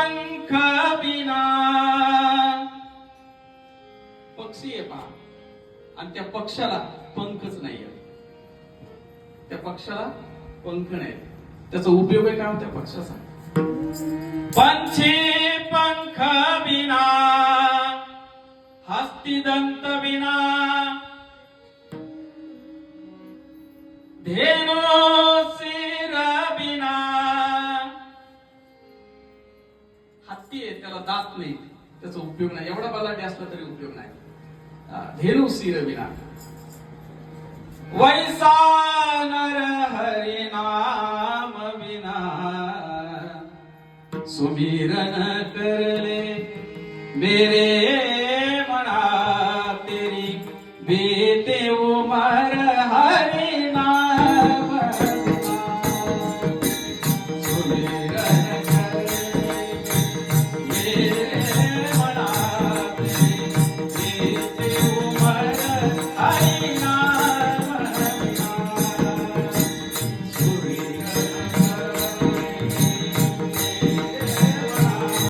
पंख बिना. पक्षी आहे पहा, आणि त्या पक्षाला पंखच नाहीये. त्या पक्षाला पंख नाही, त्याचा उपयोग आहे काय त्या पक्षाचा? पंछी पंख बिना, हस्तिदंत बिना, धेनु शिर बिना. हत्ती आहे, त्याला दात नाही, त्याचा उपयोग नाही. एवढा बलाढ्य असला तरी उपयोग नाही. धेनु शिर बिना. वैसा नर हरि नाम बिना, सुमिरन कर ले मेरे